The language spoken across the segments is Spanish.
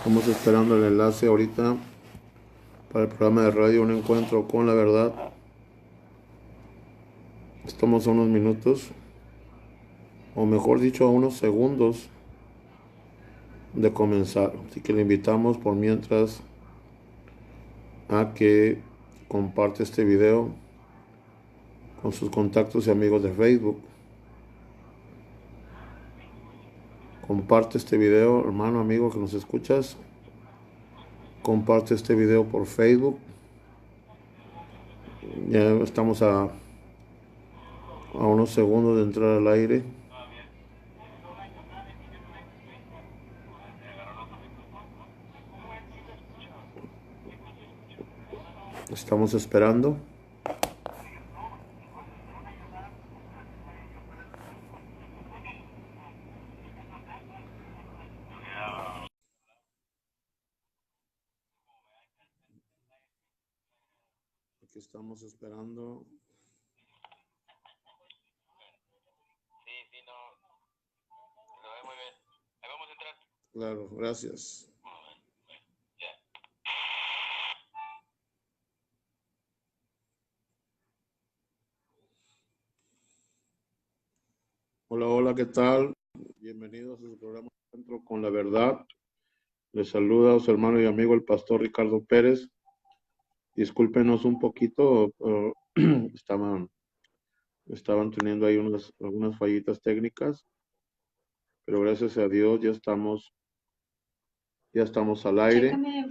Estamos esperando el enlace ahorita para el programa de radio Un Encuentro con la Verdad. Estamos a unos minutos, o mejor dicho, a unos segundos de comenzar. Así que le invitamos por mientras a que comparte este video con sus contactos y amigos de Facebook. Comparte este video, hermano, amigo que nos escuchas. Comparte este video por Facebook. Ya estamos a unos segundos de entrar al aire. Estamos esperando. Aquí estamos esperando. Claro, gracias. Hola, hola, ¿qué tal? Bienvenidos a su programa Encuentro con la Verdad. Les saluda a su hermano y amigo el pastor Ricardo Pérez. Discúlpenos un poquito, estaban teniendo ahí algunas fallitas técnicas, pero gracias a Dios ya estamos al aire. Chécame.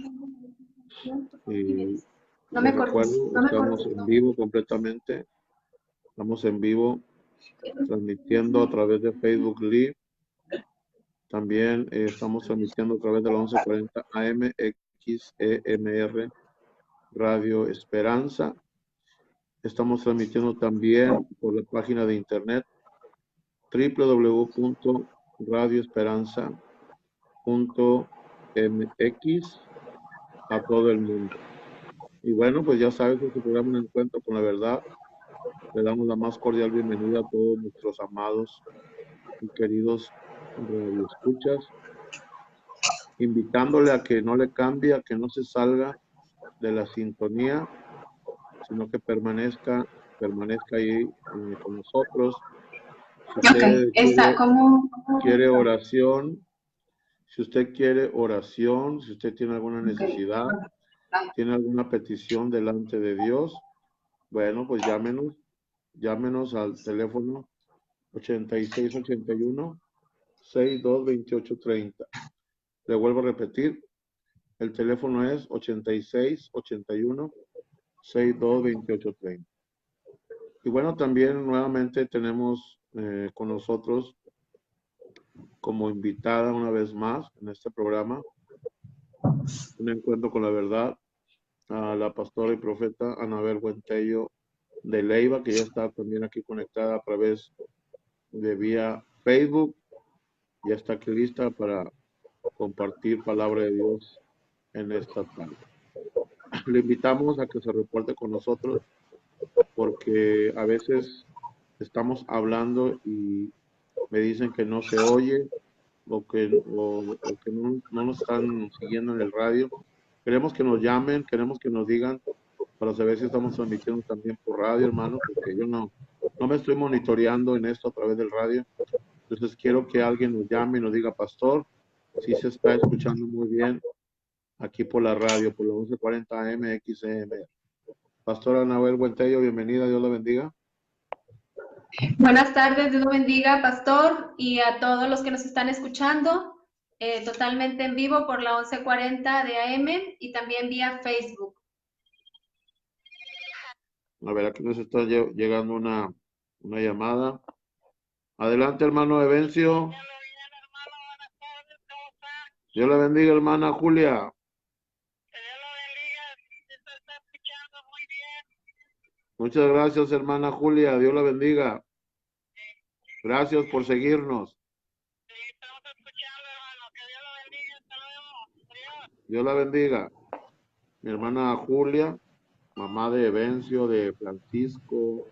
Y No les me cortes, recuerdo, no me estamos cortes, en no. vivo completamente. Estamos en vivo transmitiendo a través de Facebook Live. También estamos transmitiendo a través de la 1140 AM XEMR Radio Esperanza. Estamos transmitiendo también por la página de internet www.radioesperanza.mx a todo el mundo. Y bueno, pues ya sabes, este programa Un Encuentro con la Verdad. Le damos la más cordial bienvenida a todos nuestros amados y queridos radioescuchas, invitándole a que no le cambie, a que no se salga de la sintonía, sino que permanezca ahí con nosotros. Si Ok, usted está como... quiere oración, si usted tiene alguna Ok, necesidad, tiene alguna petición delante de Dios, bueno, pues llámenos al teléfono 8681-622830. Le vuelvo a repetir, el teléfono es 8681-622830. Y bueno, también nuevamente tenemos con nosotros como invitada una vez más en este programa, Un Encuentro con la Verdad, a la pastora y profeta Anabel Buentello de Leiva, que ya está también aquí conectada a través de vía Facebook. Ya está aquí lista para compartir palabra de Dios en esta tarde. Le invitamos a que se reporte con nosotros porque a veces estamos hablando y me dicen que no se oye o que no nos están siguiendo en el radio. Queremos que nos llamen, queremos que nos digan para saber si estamos transmitiendo también por radio, hermano, porque yo no me estoy monitoreando en esto a través del radio. Entonces quiero que alguien nos llame y nos diga, pastor, si se está escuchando muy bien aquí por la radio, por la 1140 AM XM. Pastora Anabel Buentello, bienvenida, Dios la bendiga. Buenas tardes, Dios lo bendiga, pastor, y a todos los que nos están escuchando, totalmente en vivo por la 1140 de AM y también vía Facebook. A ver, aquí nos está llegando una llamada. Adelante, hermano Evencio. Dios la bendiga, hermana Julia. Muchas gracias, hermana Julia. Dios la bendiga. Gracias por seguirnos. Dios la bendiga. Mi hermana Julia, mamá de Evencio, de Francisco,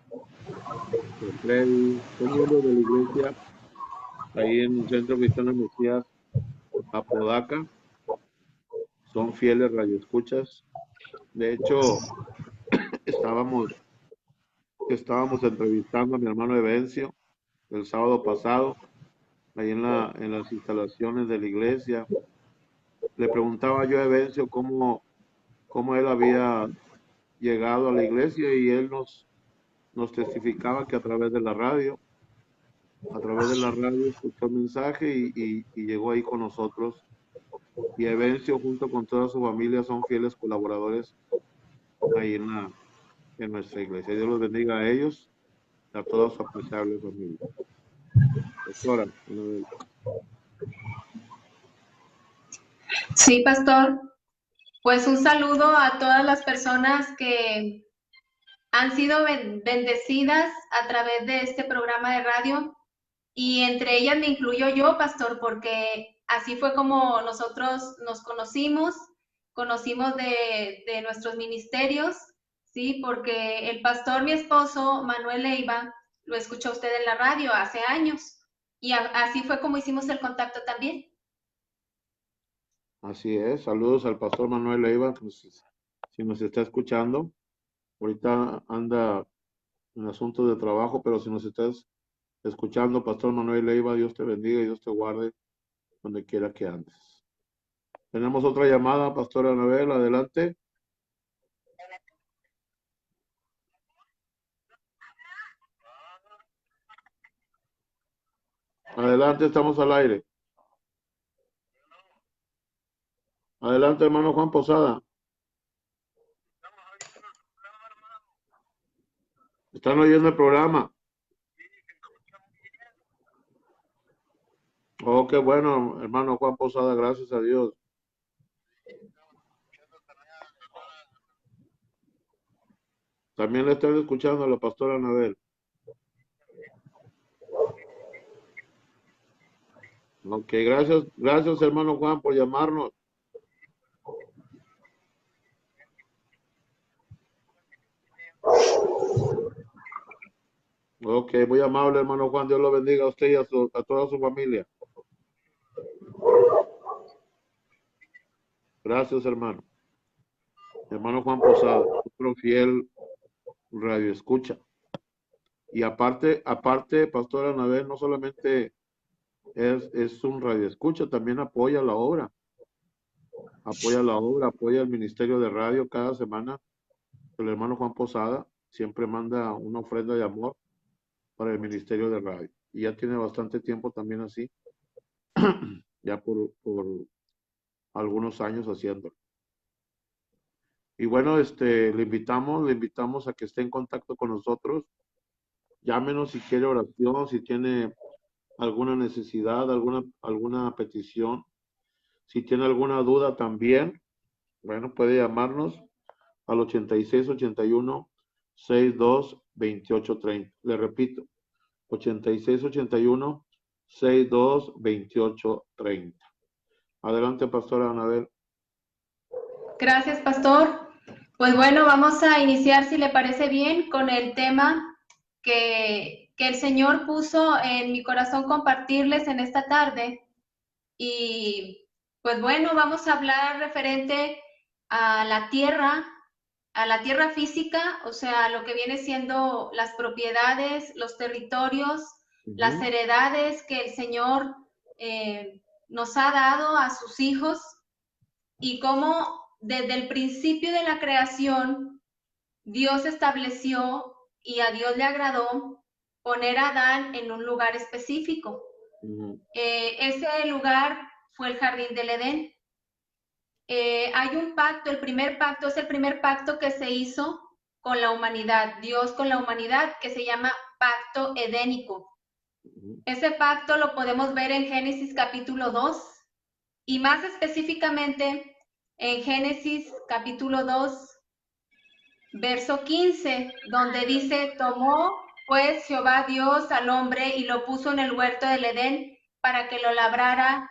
de Freddy, son miembros de la iglesia ahí en el Centro Cristiano Mesías, Apodaca. son fieles radioescuchas. De hecho, estábamos entrevistando a mi hermano Evencio el sábado pasado, ahí en las instalaciones de la iglesia. Le preguntaba yo a Evencio cómo él había llegado a la iglesia y él nos testificaba que a través de la radio escuchó el mensaje y llegó ahí con nosotros. Y Evencio junto con toda su familia son fieles colaboradores ahí en nuestra iglesia. Dios los bendiga a ellos, a toda su apreciable familia. Doctora, Sí, pastor. Pues un saludo a todas las personas que han sido bendecidas a través de este programa de radio y entre ellas me incluyo yo, pastor, porque así fue como nosotros nos conocimos de nuestros ministerios, ¿sí? Porque el pastor, mi esposo, Manuel Leiva, lo escuchó usted en la radio hace años y así fue como hicimos el contacto también. así es. Saludos al pastor Manuel Leiva, si nos está escuchando. Ahorita anda en asuntos de trabajo, pero si nos estás escuchando, pastor Manuel Leiva, Dios te bendiga y Dios te guarde donde quiera que andes. Tenemos otra llamada, pastora Anabel, adelante. Adelante, estamos al aire. Adelante, hermano Juan Posada. ¿Están oyendo el programa? Oh, qué bueno, hermano Juan Posada, gracias a Dios. También le estoy escuchando a la pastora Anabel. Ok, gracias hermano Juan por llamarnos. Ok, muy amable hermano Juan, Dios lo bendiga a usted y a toda su familia. Gracias hermano. Hermano Juan Posada, otro fiel radio escucha. Y aparte, pastora Anabel, no solamente es un radio escucha, también apoya la obra. Apoya el ministerio de radio cada semana. El hermano Juan Posada siempre manda una ofrenda de amor para el ministerio de radio. Y ya tiene bastante tiempo también así, ya por algunos años haciéndolo. Y bueno, le invitamos a que esté en contacto con nosotros. Llámenos si quiere oración, si tiene alguna necesidad, alguna petición. Si tiene alguna duda también, bueno, puede llamarnos al 8681-622830. Le repito, 8681-622830. Adelante, pastora Anabel. Gracias, pastor. Pues bueno, vamos a iniciar, si le parece bien, con el tema que el Señor puso en mi corazón compartirles en esta tarde. Y pues bueno, vamos a hablar referente a la tierra física, o sea, lo que viene siendo las propiedades, los territorios, las heredades que el Señor nos ha dado a sus hijos y cómo desde el principio de la creación Dios estableció y a Dios le agradó poner a Adán en un lugar específico. Ese lugar fue el jardín del Edén. Hay un pacto, el primer pacto es el primer pacto que se hizo con la humanidad, Dios con la humanidad, que se llama pacto edénico. Ese pacto lo podemos ver en Génesis capítulo 2 y más específicamente en Génesis capítulo 2, verso 15, donde dice, tomó pues Jehová Dios al hombre y lo puso en el huerto del Edén para que lo labrara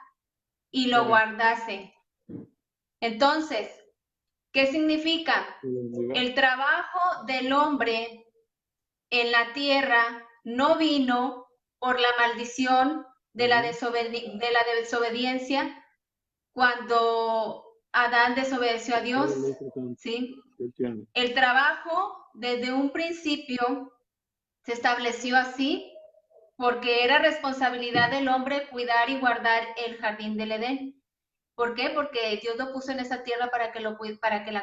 y lo guardase. Entonces, ¿qué significa? El trabajo del hombre en la tierra no vino por la maldición de la desobediencia cuando Adán desobedeció a Dios, ¿sí? El trabajo desde un principio se estableció así porque era responsabilidad del hombre cuidar y guardar el jardín del Edén. ¿Por qué? Porque Dios lo puso en esa tierra para que la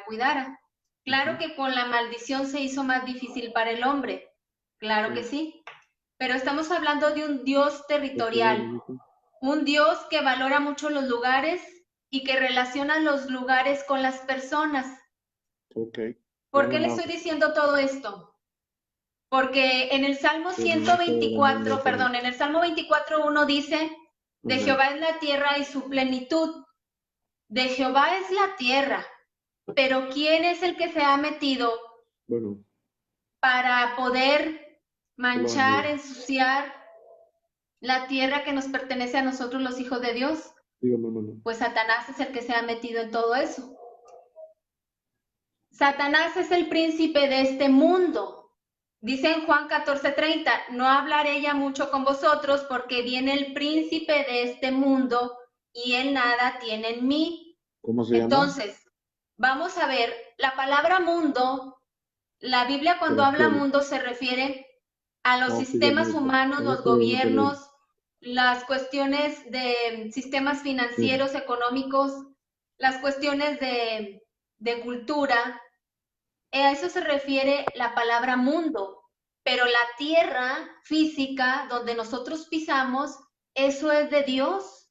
cuidara. Claro que con la maldición se hizo más difícil para el hombre, claro que sí, pero estamos hablando de un Dios territorial, un Dios que valora mucho los lugares y que relaciona los lugares con las personas. ¿Por qué le estoy diciendo todo esto? Porque en el Salmo 124, perdón, en el Salmo 24:1 dice, de Jehová es la tierra y su plenitud. De Jehová es la tierra, pero ¿quién es el que se ha metido para poder manchar, ensuciar la tierra que nos pertenece a nosotros los hijos de Dios? Pues Satanás es el que se ha metido en todo eso. Satanás es el príncipe de este mundo. Dice en Juan 14:30, no hablaré ya mucho con vosotros porque viene el príncipe de este mundo y él nada tiene en mí. ¿Cómo se llama? Entonces, vamos a ver, la palabra mundo, la Biblia cuando habla mundo se refiere a los sistemas humanos, los gobiernos, las cuestiones de sistemas financieros, económicos, las cuestiones de cultura. A eso se refiere la palabra mundo, pero la tierra física donde nosotros pisamos, eso es de Dios.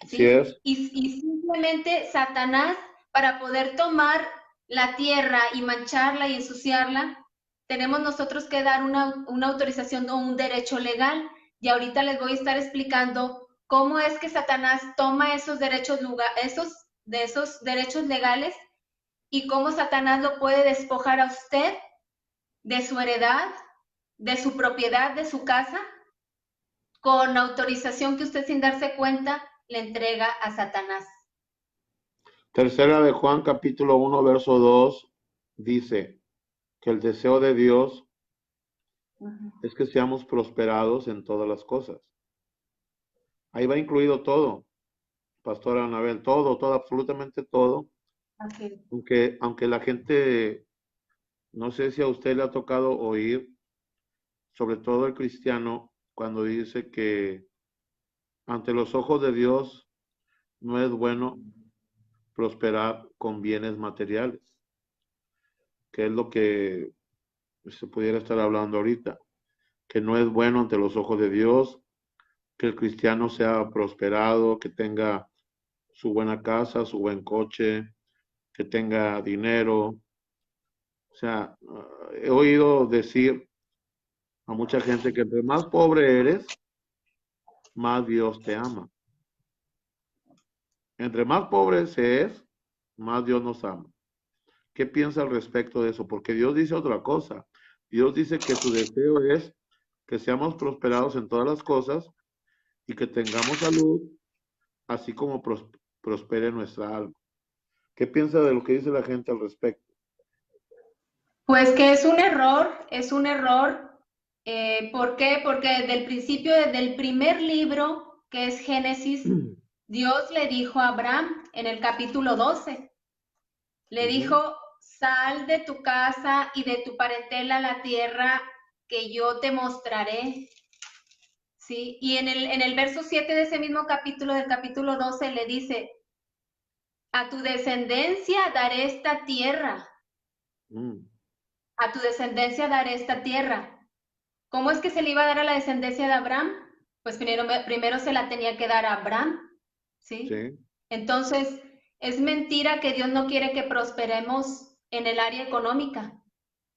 ¿sí? Sí es. Y simplemente Satanás, para poder tomar la tierra y mancharla y ensuciarla, tenemos nosotros que dar una autorización o un derecho legal. Y ahorita les voy a estar explicando cómo es que Satanás toma esos derechos legales y cómo Satanás lo puede despojar a usted de su heredad, de su propiedad, de su casa, con autorización que usted sin darse cuenta le entrega a Satanás. Tercera de Juan, capítulo 1, verso 2, dice que el deseo de Dios es que seamos prosperados en todas las cosas. Ahí va incluido todo, Pastora Anabel, todo, absolutamente todo. Aunque la gente, no sé si a usted le ha tocado oír, sobre todo el cristiano, cuando dice que ante los ojos de Dios no es bueno prosperar con bienes materiales, que es lo que se pudiera estar hablando ahorita, que no es bueno ante los ojos de Dios que el cristiano sea prosperado, que tenga su buena casa, su buen coche, que tenga dinero. O sea, he oído decir a mucha gente que entre más pobre eres, más Dios te ama. Entre más pobre se es, más Dios nos ama. ¿Qué piensa al respecto de eso? Porque Dios dice otra cosa. Dios dice que su deseo es que seamos prosperados en todas las cosas y que tengamos salud, así como prospere nuestra alma. ¿Qué piensa de lo que dice la gente al respecto? Pues que es un error. ¿Por qué? Porque desde el principio, desde el primer libro, que es Génesis, Dios le dijo a Abraham en el capítulo 12, le dijo, sal de tu casa y de tu parentela a la tierra que yo te mostraré. ¿Sí? Y en el verso 7 de ese mismo capítulo, del capítulo 12, le dice, a tu descendencia daré esta tierra. A tu descendencia daré esta tierra. ¿Cómo es que se le iba a dar a la descendencia de Abraham? Pues primero se la tenía que dar a Abraham, ¿sí? Entonces, es mentira que Dios no quiere que prosperemos en el área económica.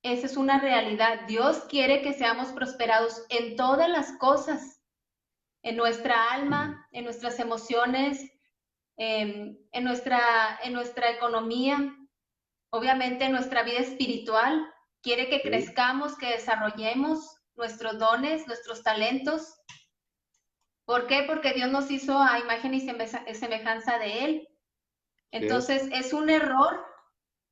Esa es una realidad. Dios quiere que seamos prosperados en todas las cosas, en nuestra alma, en nuestras emociones, en nuestra economía, obviamente en nuestra vida espiritual. Quiere que crezcamos, que desarrollemos nuestros dones, nuestros talentos. ¿Por qué? Porque Dios nos hizo a imagen y semejanza de Él. Entonces, es un error.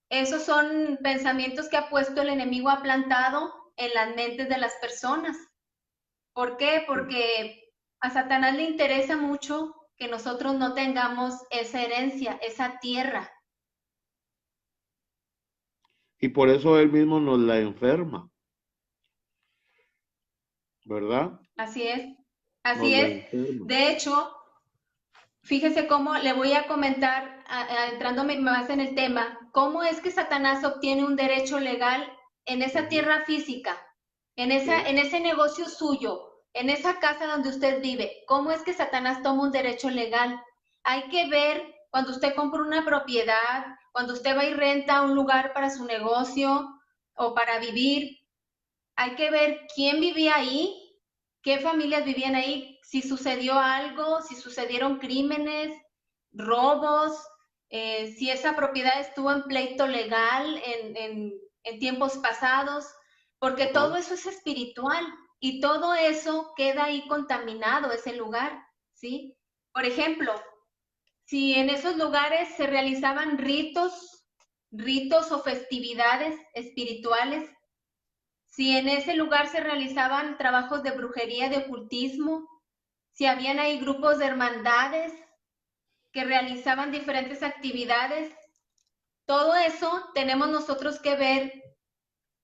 Esos son pensamientos que ha puesto el enemigo, ha plantado en las mentes de las personas. ¿Por qué? Porque a Satanás le interesa mucho que nosotros no tengamos esa herencia, esa tierra. Y por eso Él mismo nos la enferma, ¿verdad? Así es, Nos así la es. enferma. De hecho, fíjese cómo le voy a comentar, entrándome más en el tema, cómo es que Satanás obtiene un derecho legal en esa Ujú, tierra física, sí, en ese negocio suyo, en esa casa donde usted vive. ¿Cómo es que Satanás toma un derecho legal? Hay que ver cuando usted compra una propiedad, cuando usted va y renta un lugar para su negocio o para vivir, hay que ver quién vivía ahí, qué familias vivían ahí, si sucedió algo, si sucedieron crímenes, robos, si esa propiedad estuvo en pleito legal en tiempos pasados, porque todo ajá, eso es espiritual y todo eso queda ahí contaminado, ese lugar, ¿sí? Por ejemplo, si en esos lugares se realizaban ritos o festividades espirituales, si en ese lugar se realizaban trabajos de brujería, de ocultismo, si habían ahí grupos de hermandades que realizaban diferentes actividades, todo eso tenemos nosotros que ver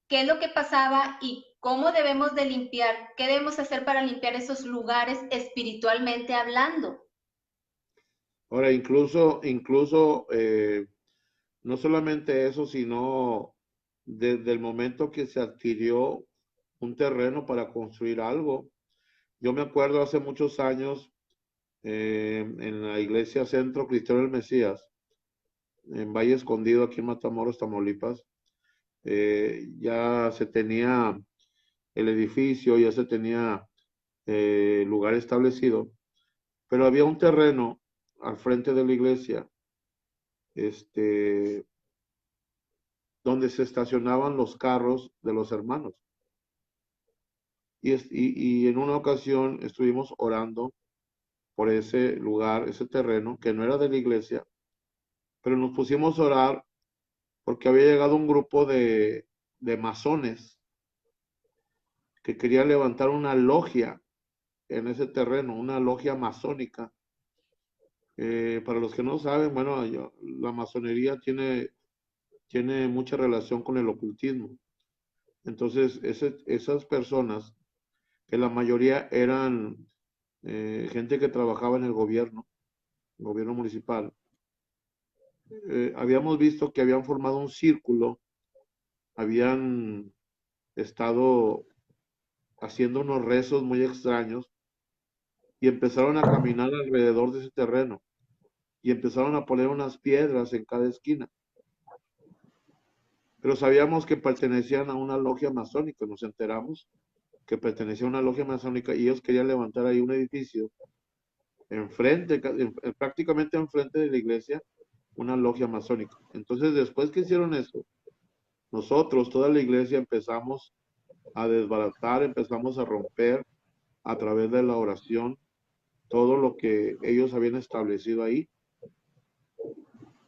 qué es lo que pasaba y cómo debemos de limpiar, qué debemos hacer para limpiar esos lugares espiritualmente hablando. ahora no solamente eso, sino desde el momento que se adquirió un terreno para construir algo. Yo me acuerdo hace muchos años en la iglesia Centro Cristiano del Mesías, en Valle Escondido, aquí en Matamoros, Tamaulipas, ya se tenía el edificio, ya se tenía lugar establecido, pero había un terreno al frente de la iglesia, este, donde se estacionaban los carros de los hermanos. Y en una ocasión estuvimos orando por ese lugar, ese terreno, que no era de la iglesia, pero nos pusimos a orar porque había llegado un grupo de masones que querían levantar una logia en ese terreno, una logia masónica. Para los que no saben, bueno, la masonería tiene mucha relación con el ocultismo. Entonces, esas personas, que la mayoría eran gente que trabajaba en el gobierno municipal, habíamos visto que habían formado un círculo, habían estado haciendo unos rezos muy extraños y empezaron a caminar alrededor de ese terreno y empezaron a poner unas piedras en cada esquina. Pero sabíamos que pertenecían a una logia masónica, nos enteramos que pertenecía a una logia masónica y ellos querían levantar ahí un edificio enfrente, prácticamente enfrente de la iglesia, una logia masónica. Entonces, después que hicieron eso, nosotros, toda la iglesia, empezamos a desbaratar, empezamos a romper a través de la oración todo lo que ellos habían establecido ahí.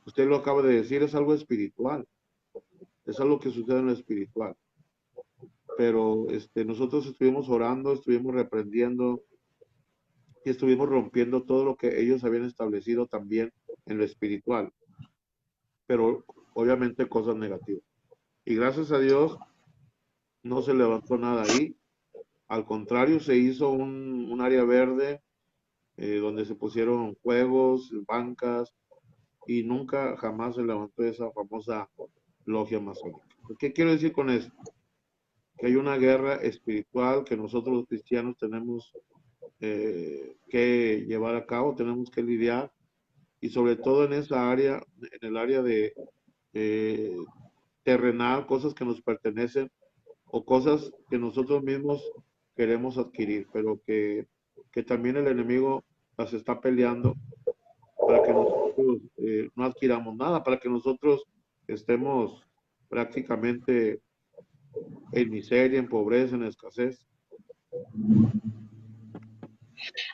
Usted lo acaba de decir, es algo espiritual, es algo que sucede en lo espiritual. Pero nosotros estuvimos orando, estuvimos reprendiendo y estuvimos rompiendo todo lo que ellos habían establecido también en lo espiritual, pero obviamente cosas negativas. Y gracias a Dios no se levantó nada ahí, al contrario, se hizo un área verde donde se pusieron juegos, bancas, y nunca jamás se levantó esa famosa logia masónica. ¿Qué quiero decir con esto? Que hay una guerra espiritual que nosotros los cristianos tenemos que llevar a cabo, tenemos que lidiar, y sobre todo en esa área, en el área de eh, terrenal, cosas que nos pertenecen o cosas que nosotros mismos queremos adquirir, pero que también el enemigo las está peleando para que nosotros no adquiramos nada, para que nosotros estemos prácticamente en miseria, en pobreza, en escasez.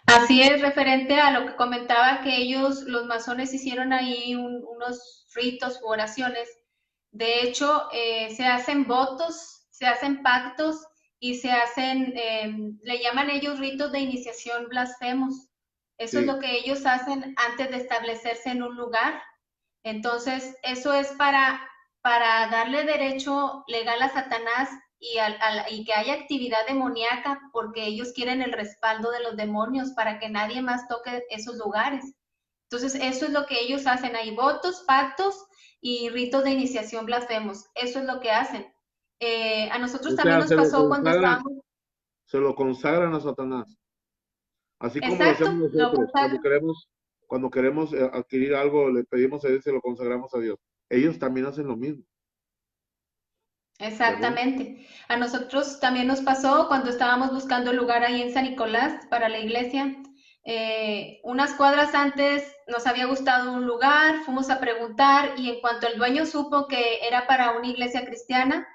Así es, referente a lo que comentaba que ellos, los masones, hicieron ahí unos ritos u oraciones. De hecho, se hacen votos, se hacen pactos y se hacen, le llaman ellos ritos de iniciación blasfemos. Eso es lo Sí, que ellos hacen antes de establecerse en un lugar. Entonces, eso es para para darle derecho legal a Satanás y que haya actividad demoníaca, porque ellos quieren el respaldo de los demonios para que nadie más toque esos lugares. Entonces, eso es lo que ellos hacen. Hay votos, pactos y ritos de iniciación blasfemos. Eso es lo que hacen. A nosotros O también sea, nos pasó cuando estábamos... se lo consagran a Satanás. Así como lo Exacto, hacemos lo nosotros, consagran. cuando queremos adquirir algo, le pedimos a Dios y se lo consagramos a Dios. Ellos también hacen lo mismo, ¿verdad? Exactamente. A nosotros también nos pasó cuando estábamos buscando lugar ahí en San Nicolás para la iglesia. Unas cuadras antes nos había gustado un lugar, fuimos a preguntar y en cuanto el dueño supo que era para una iglesia cristiana,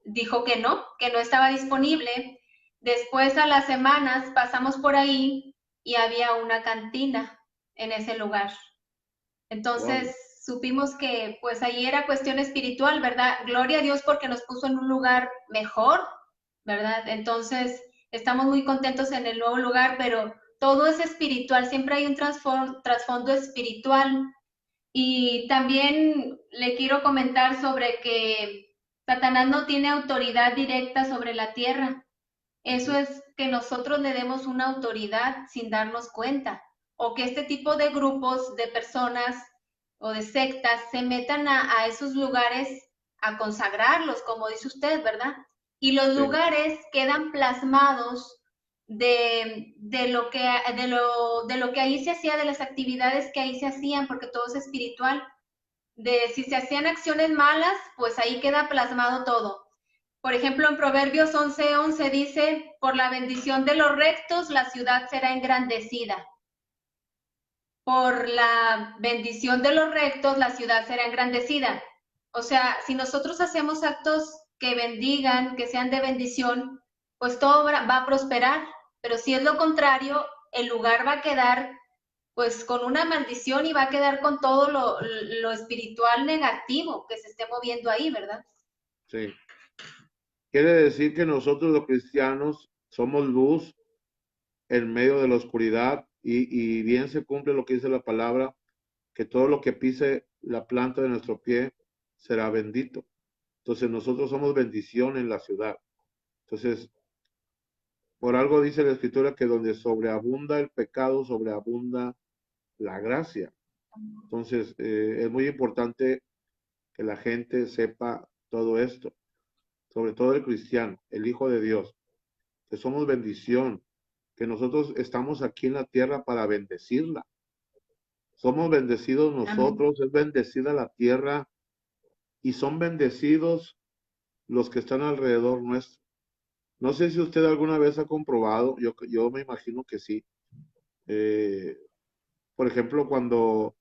dijo que no estaba disponible. Después a las semanas pasamos por ahí y había una cantina en ese lugar. Wow. Entonces supimos que pues ahí era cuestión espiritual, ¿verdad? Gloria a Dios porque nos puso en un lugar mejor, ¿verdad? Entonces estamos muy contentos en el nuevo lugar, pero todo es espiritual, siempre hay un trasfondo espiritual. Y también le quiero comentar sobre que Satanás no tiene autoridad directa sobre la tierra. Eso es que nosotros le demos una autoridad sin darnos cuenta, o que este tipo de grupos de personas o de sectas se metan a esos lugares a consagrarlos, como dice usted, ¿verdad? Y los Sí, lugares quedan plasmados de lo que ahí se hacía, de las actividades que ahí se hacían, porque todo es espiritual. De si se hacían acciones malas, pues ahí queda plasmado todo. Por ejemplo, en Proverbios 11:11 dice, por la bendición de los rectos la ciudad será engrandecida. Por la bendición de los rectos la ciudad será engrandecida. O sea, si nosotros hacemos actos que bendigan, que sean de bendición, pues todo va a prosperar. Pero si es lo contrario, el lugar va a quedar pues con una maldición y va a quedar con todo lo espiritual negativo que se esté moviendo ahí, ¿verdad? sí. Quiere decir que nosotros los cristianos somos luz en medio de la oscuridad y bien se cumple lo que dice la palabra, que todo lo que pise la planta de nuestro pie será bendito. Entonces nosotros somos bendición en la ciudad. Entonces, por algo dice la escritura que donde sobreabunda el pecado, sobreabunda la gracia. Entonces, es muy importante que la gente sepa todo esto, sobre todo el cristiano, el Hijo de Dios, que somos bendición, que nosotros estamos aquí en la tierra para bendecirla. Somos bendecidos Amén. nosotros, es bendecida la tierra y son bendecidos los que están alrededor nuestro. No sé si usted alguna vez ha comprobado, yo me imagino que sí. Eh, por ejemplo, cuando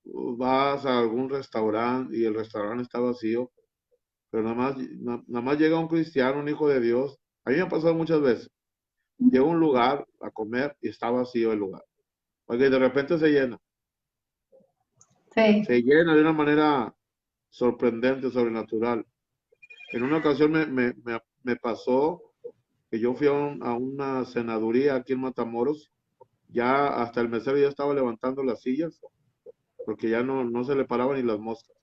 vas a algún restaurante y el restaurante está vacío, pero nada más llega un cristiano, un hijo de Dios. A mí me ha pasado muchas veces. Llega a un lugar a comer y está vacío el lugar. Oye, de repente se llena. Sí. Se llena de una manera sorprendente, sobrenatural. En una ocasión me pasó que yo fui a una cenaduría aquí en Matamoros. Ya hasta el mesero ya estaba levantando las sillas porque ya no se le paraban ni las moscas.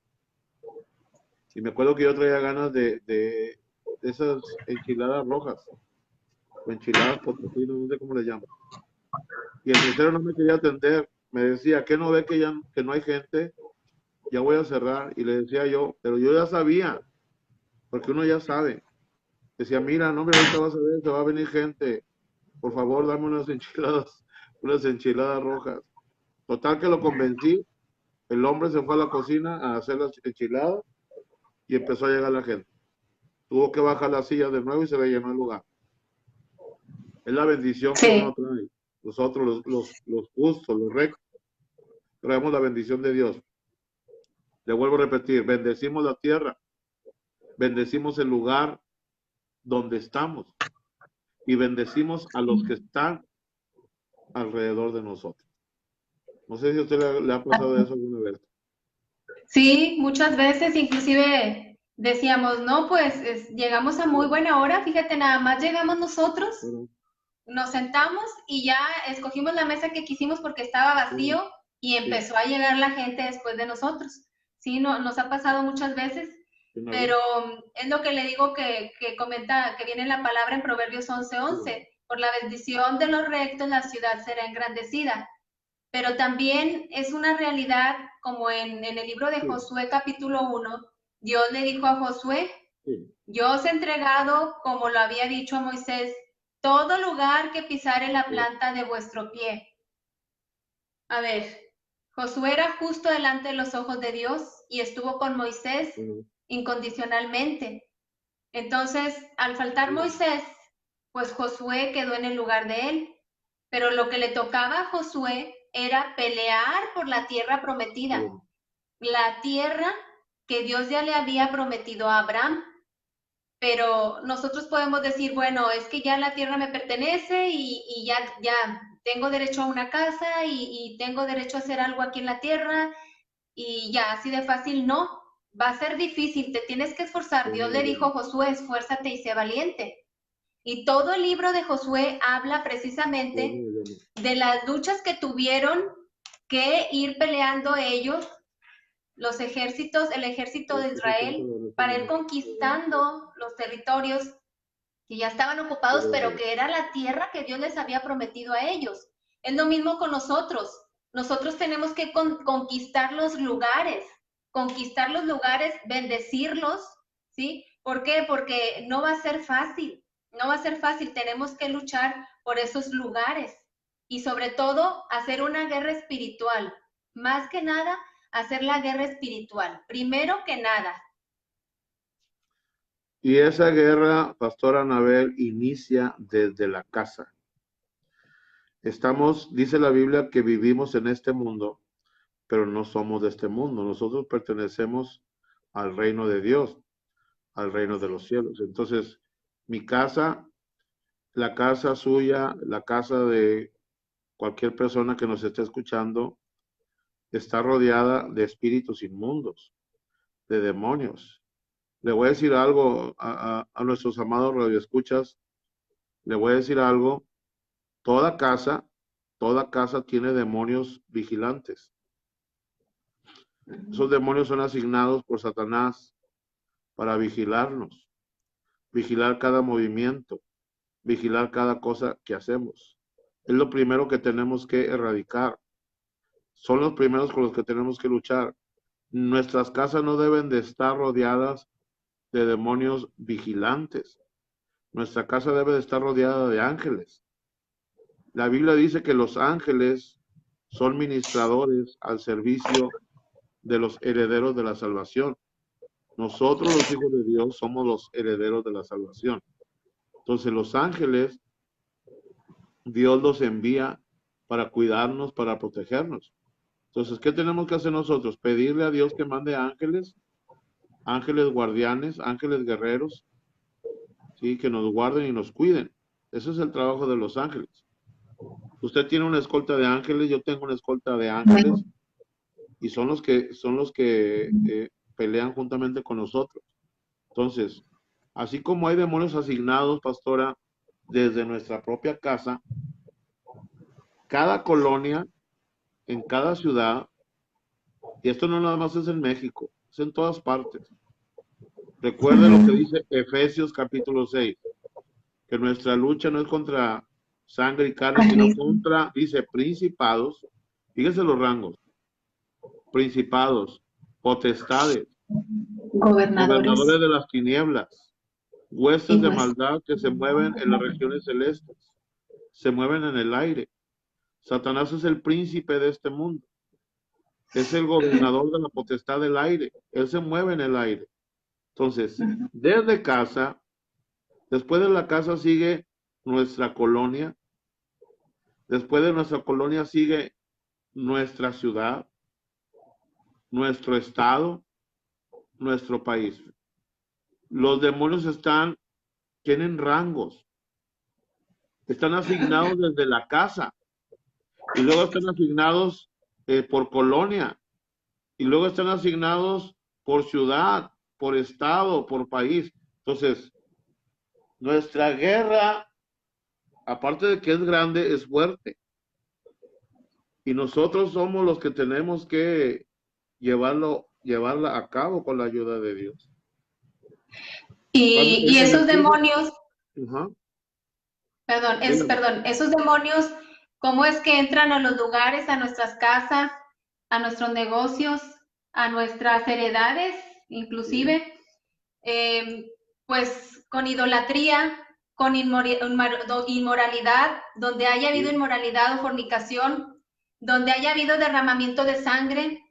Y me acuerdo que yo traía ganas de esas enchiladas rojas o enchiladas potosinas, no sé cómo le llaman. Y el mesero no me quería atender. Me decía, ¿qué no ve que no hay gente? Ya voy a cerrar. Y le decía yo, pero yo ya sabía, porque uno ya sabe. Decía, mira, no, hombre, ahorita vas a ver, se va a venir gente. Por favor, dame unas enchiladas rojas. Total que lo convencí. El hombre se fue a la cocina a hacer las enchiladas y empezó a llegar la gente. Tuvo que bajar la silla de nuevo y se le llenó el lugar. Es la bendición que uno Sí. trae. Nosotros, los justos, los rectos, traemos la bendición de Dios. Le vuelvo a repetir, bendecimos la tierra, bendecimos el lugar donde estamos y bendecimos a los que están alrededor de nosotros. No sé si a usted le ha pasado eso alguna vez. Sí, muchas veces inclusive decíamos, no, pues llegamos a muy buena hora, fíjate, nada más llegamos nosotros, Pero, nos sentamos y ya escogimos la mesa que quisimos porque estaba sí, vacío y sí, empezó a llegar la gente después de nosotros. Sí, no, nos ha pasado muchas veces, pero es lo que le digo que comenta, que viene la palabra en Proverbios 11:11. Por la bendición de los rectos la ciudad será engrandecida. Pero también es una realidad, como en el libro de Josué capítulo 1, Dios le dijo a Josué, yo os he entregado, como lo había dicho a Moisés, todo lugar que pisare la planta de vuestro pie. A ver, Josué era justo delante de los ojos de Dios y estuvo con Moisés incondicionalmente. Entonces, al faltar Moisés, pues Josué quedó en el lugar de él. Pero lo que le tocaba a Josué era pelear por la tierra prometida, la tierra que Dios ya le había prometido a Abraham. Pero nosotros podemos decir, bueno, es que ya la tierra me pertenece y ya tengo derecho a una casa y tengo derecho a hacer algo aquí en la tierra y ya, así de fácil no. Va a ser difícil, te tienes que esforzar. Dios le dijo a Josué, esfuérzate y sé valiente. Y todo el libro de Josué habla precisamente de las luchas que tuvieron que ir peleando ellos, los ejércitos, el ejército de Israel, para ir conquistando los territorios que ya estaban ocupados, pero que era la tierra que Dios les había prometido a ellos. Es lo mismo con nosotros. Nosotros tenemos que conquistar los lugares, bendecirlos, ¿sí? ¿Por qué? Porque no va a ser fácil, no va a ser fácil. Tenemos que luchar por esos lugares y sobre todo hacer una guerra espiritual. Más que nada, hacer la guerra espiritual. Primero que nada. Y esa guerra, Pastora Anabel, inicia desde la casa. Dice la Biblia que vivimos en este mundo, pero no somos de este mundo. Nosotros pertenecemos al reino de Dios, al reino de los cielos. Entonces, mi casa, la casa suya, la casa de cualquier persona que nos esté escuchando, está rodeada de espíritus inmundos, de demonios. Le voy a decir algo a nuestros amados radioescuchas, le voy a decir algo. Toda casa tiene demonios vigilantes. Esos demonios son asignados por Satanás para vigilarnos, vigilar cada movimiento, vigilar cada cosa que hacemos. Es lo primero que tenemos que erradicar. Son los primeros con los que tenemos que luchar. Nuestras casas no deben de estar rodeadas de demonios vigilantes. Nuestra casa debe de estar rodeada de ángeles. La Biblia dice que los ángeles son ministradores al servicio de los herederos de la salvación. Nosotros, los hijos de Dios, somos los herederos de la salvación. Entonces, los ángeles, Dios los envía para cuidarnos, para protegernos. Entonces, ¿qué tenemos que hacer nosotros? Pedirle a Dios que mande ángeles, ángeles guardianes, ángeles guerreros, ¿sí? Que nos guarden y nos cuiden. Ese es el trabajo de los ángeles. Usted tiene una escolta de ángeles, yo tengo una escolta de ángeles, y son los que pelean juntamente con nosotros. Entonces, así como hay demonios asignados, pastora, desde nuestra propia casa, cada colonia, en cada ciudad, y esto no nada más es en México, es en todas partes. Recuerde lo que dice Efesios capítulo 6, que nuestra lucha no es contra sangre y carne, sino contra, dice, principados, fíjese los rangos, principados, potestades, gobernadores de las tinieblas, huestes de maldad que se mueven en las regiones celestes, se mueven en el aire. Satanás es el príncipe de este mundo, es el gobernador de la potestad del aire, él se mueve en el aire. Entonces, desde casa, después de la casa sigue nuestra colonia, después de nuestra colonia sigue nuestra ciudad, nuestro estado, nuestro país. Los demonios tienen rangos, están asignados desde la casa y luego están asignados por colonia y luego están asignados por ciudad, por estado, por país. Entonces, nuestra guerra, aparte de que es grande, es fuerte. Y nosotros somos los que tenemos que llevar llevarla a cabo con la ayuda de Dios. Y En esos el tiempo, demonios, ajá, perdón, esos demonios, ¿cómo es que entran a los lugares, a nuestras casas, a nuestros negocios, a nuestras heredades, inclusive? Pues con idolatría, con inmoralidad, donde haya habido inmoralidad o fornicación, donde haya habido derramamiento de sangre,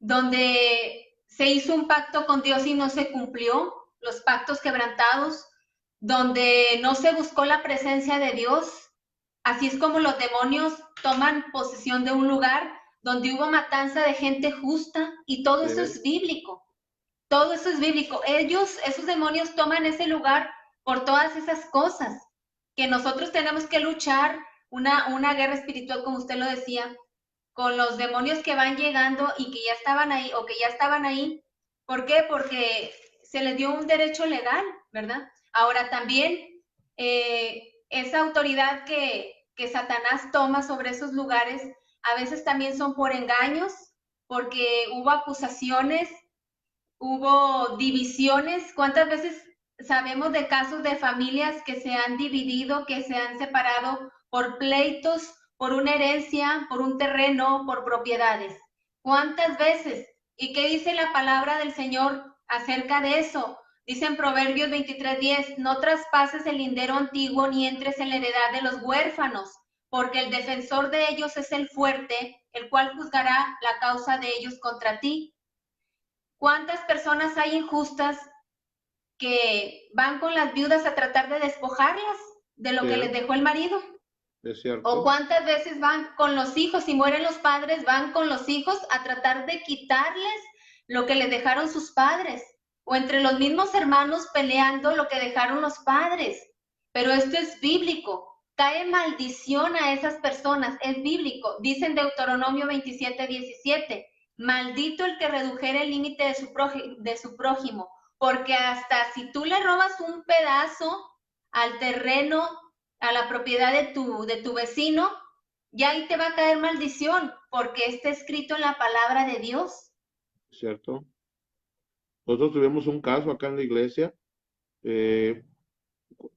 donde se hizo un pacto con Dios y no se cumplió, los pactos quebrantados, donde no se buscó la presencia de Dios. Así es como los demonios toman posesión de un lugar donde hubo matanza de gente justa, y todo eso es bíblico. Todo eso es bíblico. Esos demonios toman ese lugar por todas esas cosas que nosotros tenemos que luchar, una guerra espiritual, como usted lo decía, con los demonios que van llegando y que ya estaban ahí o que ya estaban ahí. ¿Por qué? Porque se les dio un derecho legal, ¿verdad? Ahora también esa autoridad que Satanás toma sobre esos lugares, a veces también son por engaños, porque hubo acusaciones, hubo divisiones. ¿Cuántas veces sabemos de casos de familias que se han dividido, que se han separado por pleitos, por una herencia, por un terreno, por propiedades? ¿Cuántas veces? ¿Y qué dice la palabra del Señor acerca de eso? Dice en Proverbios 23:10, no traspases el lindero antiguo ni entres en la heredad de los huérfanos, porque el defensor de ellos es el fuerte, el cual juzgará la causa de ellos contra ti. ¿Cuántas personas hay injustas que van con las viudas a tratar de despojarlas de lo que les dejó el marido? Es cierto. ¿O cuántas veces van con los hijos, si mueren los padres, van con los hijos a tratar de quitarles lo que les dejaron sus padres? O entre los mismos hermanos peleando lo que dejaron los padres. Pero esto es bíblico. Cae maldición a esas personas, es bíblico. Dice en Deuteronomio 27:17, maldito el que redujere el límite de su prójimo, porque hasta si tú le robas un pedazo al terreno, a la propiedad de tu vecino, ya ahí te va a caer maldición, porque está escrito en la palabra de Dios. ¿Cierto? Nosotros tuvimos un caso acá en la iglesia.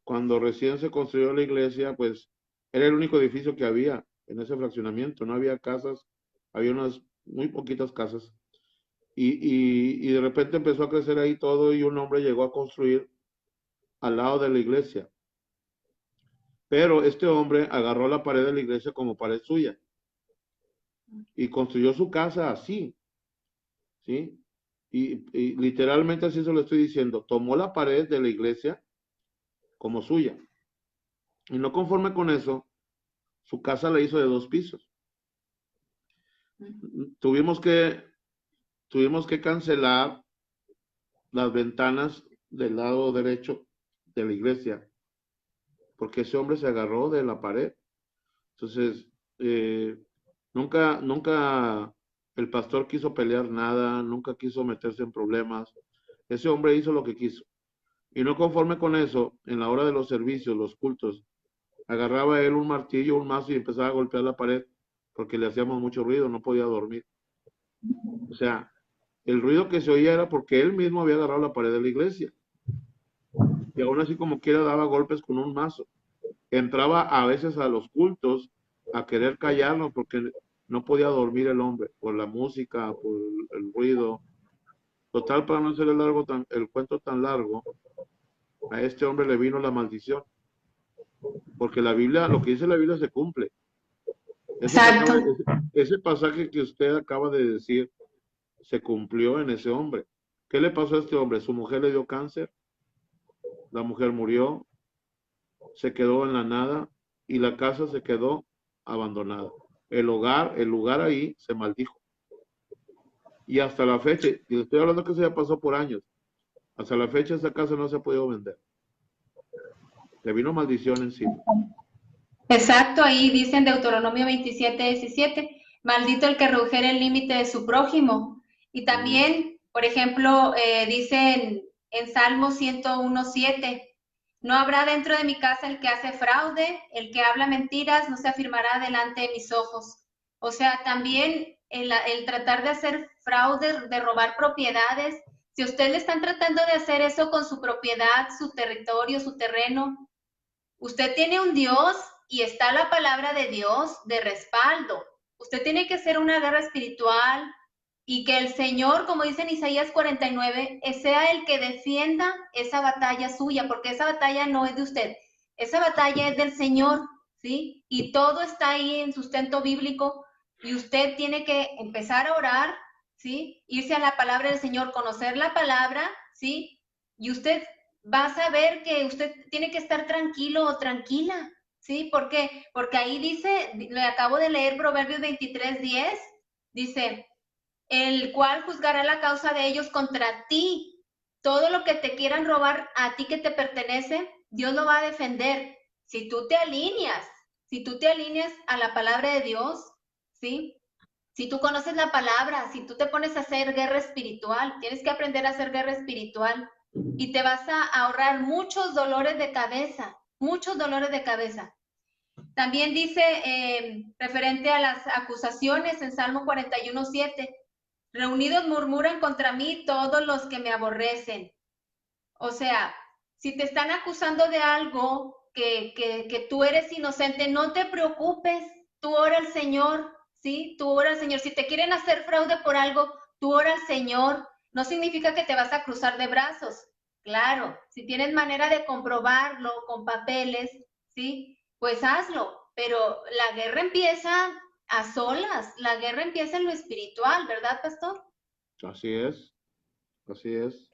Cuando recién se construyó la iglesia, pues era el único edificio que había en ese fraccionamiento. No había casas, había unas muy poquitas casas. Y de repente empezó a crecer ahí todo y un hombre llegó a construir al lado de la iglesia. Pero este hombre agarró la pared de la iglesia como pared suya y construyó su casa así, ¿sí? Y literalmente así se lo estoy diciendo. Tomó la pared de la iglesia como suya. Y no conforme con eso, su casa la hizo de 2 pisos. Tuvimos que cancelar las ventanas del lado derecho de la iglesia, porque ese hombre se agarró de la pared. Entonces, nunca el pastor quiso pelear nada, nunca quiso meterse en problemas. Ese hombre hizo lo que quiso. Y no conforme con eso, en la hora de los servicios, los cultos, agarraba él un martillo, un mazo y empezaba a golpear la pared porque le hacíamos mucho ruido, no podía dormir. O sea, el ruido que se oía era porque él mismo había agarrado la pared de la iglesia. Y aún así como quiera daba golpes con un mazo. Entraba a veces a los cultos a querer callarnos porque no podía dormir el hombre por la música, por el ruido. Total, para no hacer el cuento tan largo, a este hombre le vino la maldición. Porque la Biblia, lo que dice la Biblia se cumple. Exacto. Ese pasaje que usted acaba de decir se cumplió en ese hombre. ¿Qué le pasó a este hombre? Su mujer le dio cáncer, la mujer murió, se quedó en la nada y la casa se quedó abandonada. El lugar ahí se maldijo. Y hasta la fecha, y le estoy hablando que eso ya pasó por años, hasta la fecha esa casa no se ha podido vender. Le vino maldición encima. Exacto, ahí dice en Deuteronomio 27:17, maldito el que redujere el límite de su prójimo. Y también, por ejemplo, dice en Salmo 101:7, no habrá dentro de mi casa el que hace fraude, el que habla mentiras no se afirmará delante de mis ojos. O sea, también el tratar de hacer fraude, de robar propiedades. Si ustedes le están tratando de hacer eso con su propiedad, su territorio, su terreno, usted tiene un Dios y está la palabra de Dios de respaldo. Usted tiene que hacer una guerra espiritual y que el Señor, como dice en Isaías 49, sea el que defienda esa batalla suya, porque esa batalla no es de usted, esa batalla es del Señor, ¿sí? Y todo está ahí en sustento bíblico y usted tiene que empezar a orar, ¿sí? Irse a la palabra del Señor, conocer la palabra, ¿sí? Y usted va a saber que usted tiene que estar tranquilo o tranquila, ¿sí? ¿Por qué? Porque ahí dice, le acabo de leer Proverbios 23:10, dice, el cual juzgará la causa de ellos contra ti. Todo lo que te quieran robar a ti que te pertenece, Dios lo va a defender. Si tú te alineas, si tú te alineas a la palabra de Dios, ¿sí? Si tú conoces la palabra, si tú te pones a hacer guerra espiritual, tienes que aprender a hacer guerra espiritual y te vas a ahorrar muchos dolores de cabeza, muchos dolores de cabeza. También dice, referente a las acusaciones en Salmo 41:7, reunidos murmuran contra mí todos los que me aborrecen. O sea, si te están acusando de algo que tú eres inocente, no te preocupes, tú ora al Señor, ¿sí? Tú ora al Señor. Si te quieren hacer fraude por algo, tú ora al Señor. No significa que te vas a cruzar de brazos. Claro, si tienes manera de comprobarlo con papeles, ¿sí? Pues hazlo. Pero la guerra empieza a solas, la guerra empieza en lo espiritual, ¿verdad, pastor? Así es, así es.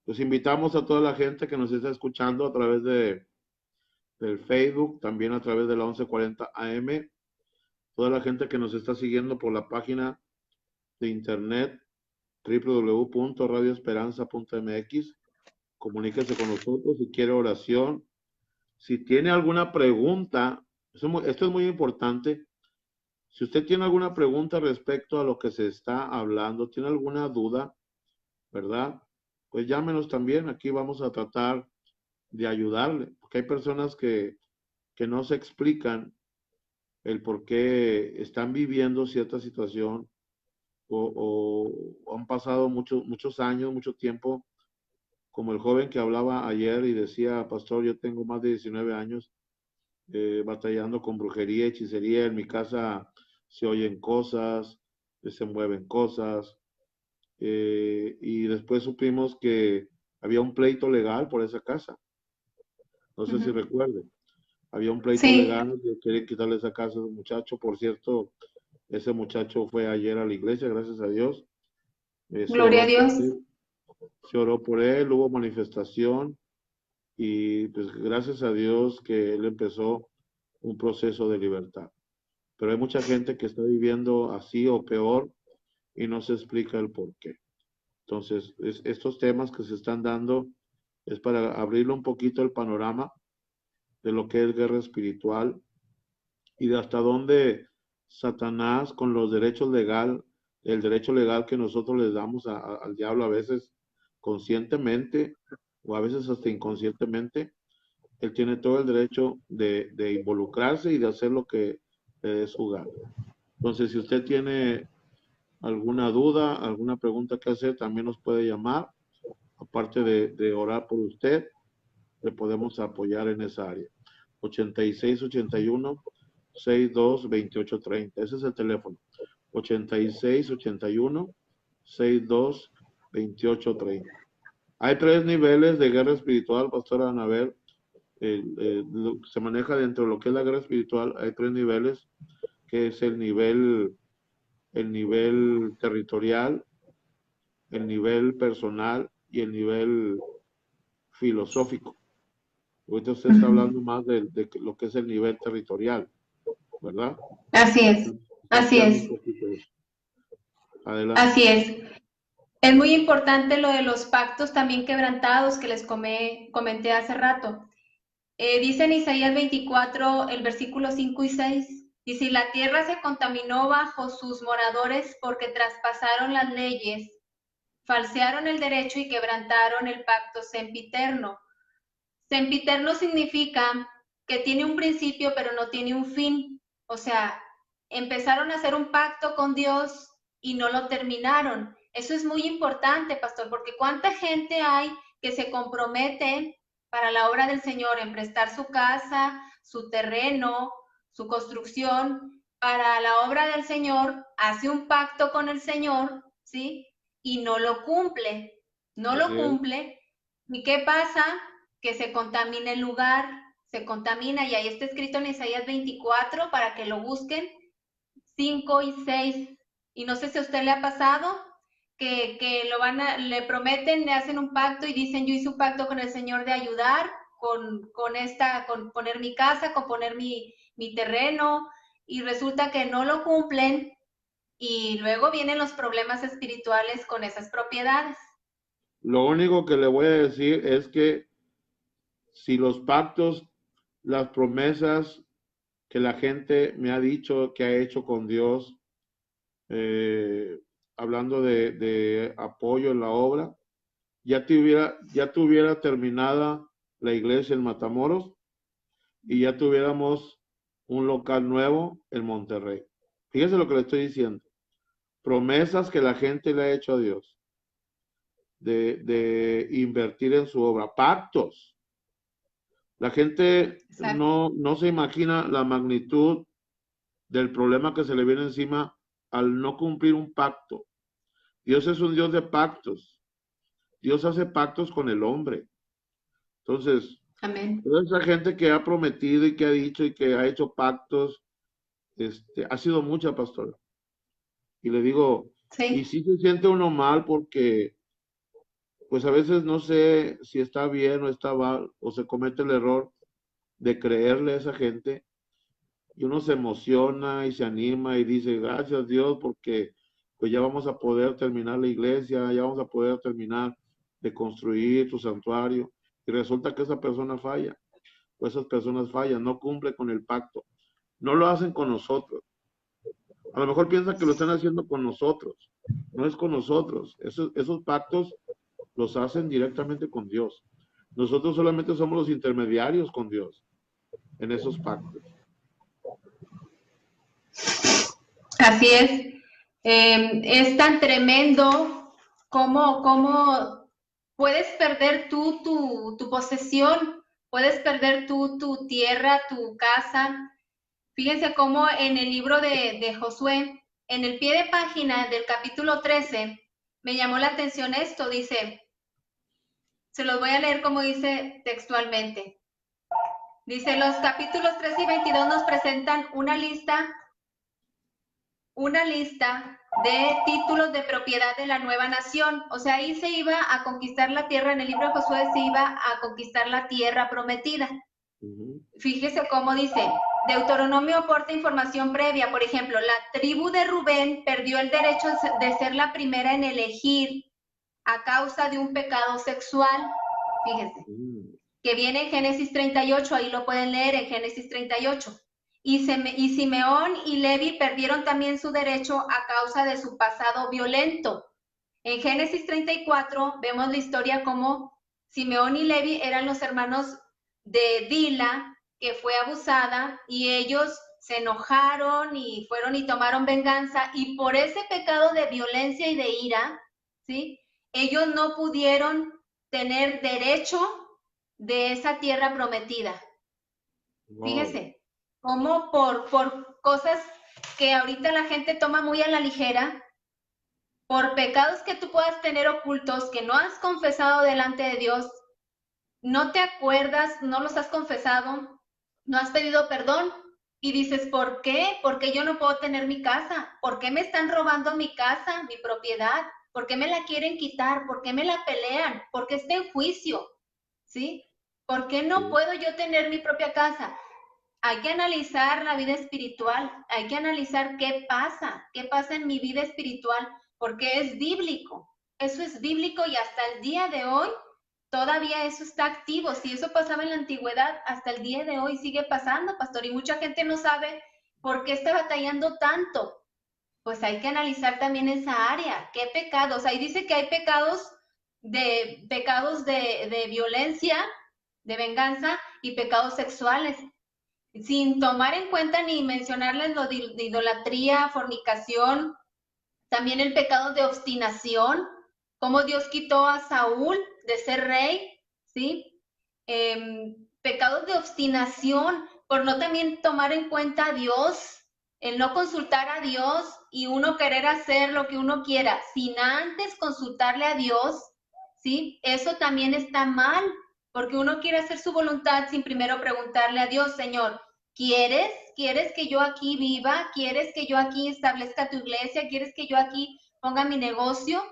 Los invitamos a toda la gente que nos está escuchando a través del Facebook, también a través de la 1140 AM, toda la gente que nos está siguiendo por la página de internet www.radioesperanza.mx. Comuníquese con nosotros si quiere oración. Si tiene alguna pregunta, esto es muy importante. Si usted tiene alguna pregunta respecto a lo que se está hablando, tiene alguna duda, ¿verdad? Pues llámenos también. Aquí vamos a tratar de ayudarle, porque hay personas que no se explican el por qué están viviendo cierta situación o han pasado muchos años, mucho tiempo, como el joven que hablaba ayer y decía, pastor, yo tengo más de 19 años batallando con brujería, hechicería, en mi casa se oyen cosas, se mueven cosas, y después supimos que había un pleito legal por esa casa. No sé si recuerde. Había un pleito legal, yo quería quitarle esa casa a ese muchacho. Por cierto, ese muchacho fue ayer a la iglesia, gracias a Dios. Gloria a Dios. Se oró por él, hubo manifestación y pues gracias a Dios que él empezó un proceso de libertad. Pero hay mucha gente que está viviendo así o peor y no se explica el por qué. Entonces, estos temas que se están dando es para abrirle un poquito el panorama de lo que es guerra espiritual y de hasta dónde Satanás con los derechos legal, el derecho legal que nosotros le damos al diablo a veces conscientemente o a veces hasta inconscientemente, él tiene todo el derecho de involucrarse y de hacer lo que le dé su gana. Entonces, si usted tiene alguna duda, alguna pregunta que hacer, también nos puede llamar. Aparte de orar por usted, le podemos apoyar en esa área. 8681-622830. Ese es el teléfono. 8681-622830. Hay 3 niveles de guerra espiritual, pastora Anabel. Se maneja dentro de lo que es la guerra espiritual. Hay 3 niveles, que es el nivel territorial, el nivel personal y el nivel filosófico. Ahorita usted está hablando más de lo que es el nivel territorial, ¿verdad? Así es, así es. Adelante. Así es. Es muy importante lo de los pactos también quebrantados que les comenté hace rato. Dice en Isaías 24, el versículo 5 y 6, y si la tierra se contaminó bajo sus moradores porque traspasaron las leyes, falsearon el derecho y quebrantaron el pacto sempiterno. Sempiterno significa que tiene un principio pero no tiene un fin. O sea, empezaron a hacer un pacto con Dios y no lo terminaron. Eso es muy importante, pastor, porque cuánta gente hay que se compromete para la obra del Señor en prestar su casa, su terreno, su construcción para la obra del Señor, hace un pacto con el Señor, ¿sí? Y no lo cumple, no lo cumple. ¿Y qué pasa? Que se contamina el lugar, se contamina, y ahí está escrito en Isaías 24 para que lo busquen, 5 y 6. Y no sé si a usted le ha pasado que le prometen, le hacen un pacto y dicen, yo hice un pacto con el Señor de ayudar con poner mi casa, con poner mi terreno, y resulta que no lo cumplen, y luego vienen los problemas espirituales con esas propiedades. Lo único que le voy a decir es que si los pactos, las promesas que la gente me ha dicho que ha hecho con Dios, hablando de apoyo en la obra, ya tuviera terminada la iglesia en Matamoros y ya tuviéramos un local nuevo en Monterrey. Fíjese lo que le estoy diciendo. Promesas que la gente le ha hecho a Dios de invertir en su obra. Pactos. La gente no se imagina la magnitud del problema que se le viene encima al no cumplir un pacto. Dios es un Dios de pactos. Dios hace pactos con el hombre. Entonces, amén, toda esa gente que ha prometido y que ha dicho y que ha hecho pactos, ha sido mucha, pastora. Y le digo, y sí se siente uno mal porque, pues a veces no sé si está bien o está mal, o se comete el error de creerle a esa gente, y uno se emociona y se anima y dice, gracias Dios, porque pues ya vamos a poder terminar la iglesia, ya vamos a poder terminar de construir tu santuario, y resulta que esa persona falla, o esas personas fallan, no cumple con el pacto, no lo hacen con nosotros. A lo mejor piensan que lo están haciendo con nosotros, no es con nosotros, esos pactos los hacen directamente con Dios. Nosotros solamente somos los intermediarios con Dios en esos pactos. Así es. Es tan tremendo como puedes perder tú tu posesión, puedes perder tú tu tierra, tu casa. Fíjense cómo en el libro de Josué, en el pie de página del capítulo 13, me llamó la atención esto, dice, se los voy a leer como dice textualmente. Dice, los capítulos 13 y 22 nos presentan una lista de títulos de propiedad de la nueva nación. O sea, ahí se iba a conquistar la tierra, en el libro de Josué se iba a conquistar la tierra prometida. Fíjese cómo dice, Deuteronomio aporta información previa. Por ejemplo, la tribu de Rubén perdió el derecho de ser la primera en elegir a causa de un pecado sexual. Fíjese, que viene en Génesis 38, ahí lo pueden leer en Génesis 38. Y Simeón y Levi perdieron también su derecho a causa de su pasado violento. En Génesis 34 vemos la historia como Simeón y Levi eran los hermanos de Dila, que fue abusada, y ellos se enojaron y fueron y tomaron venganza, y por ese pecado de violencia y de ira, ¿sí? Ellos no pudieron tener derecho de esa tierra prometida. Wow. Fíjese, como por cosas que ahorita la gente toma muy a la ligera, por pecados que tú puedas tener ocultos, que no has confesado delante de Dios, no te acuerdas, no los has confesado, no has pedido perdón, y dices, ¿por qué? ¿Por qué yo no puedo tener mi casa? ¿Por qué me están robando mi casa, mi propiedad? ¿Por qué me la quieren quitar? ¿Por qué me la pelean? ¿Por qué está en juicio? ¿Sí? ¿Por qué no puedo yo tener mi propia casa? Hay que analizar la vida espiritual, hay que analizar qué pasa en mi vida espiritual, porque es bíblico, eso es bíblico, y hasta el día de hoy todavía eso está activo. Si eso pasaba en la antigüedad, hasta el día de hoy sigue pasando, pastor, y mucha gente no sabe por qué está batallando tanto. Pues hay que analizar también esa área, qué pecados. Ahí dice que hay pecados de violencia, de venganza, y pecados sexuales. sin tomar en cuenta ni mencionarles lo de idolatría, fornicación, también el pecado de obstinación, cómo Dios quitó a Saúl de ser rey, ¿sí? Pecados de obstinación por no también tomar en cuenta a Dios, el no consultar a Dios y uno querer hacer lo que uno quiera sin antes consultarle a Dios, ¿sí? Eso también está mal, porque uno quiere hacer su voluntad sin primero preguntarle a Dios, Señor, ¿quieres? ¿Quieres que yo aquí viva? ¿Quieres que yo aquí establezca tu iglesia? ¿Quieres que yo aquí ponga mi negocio?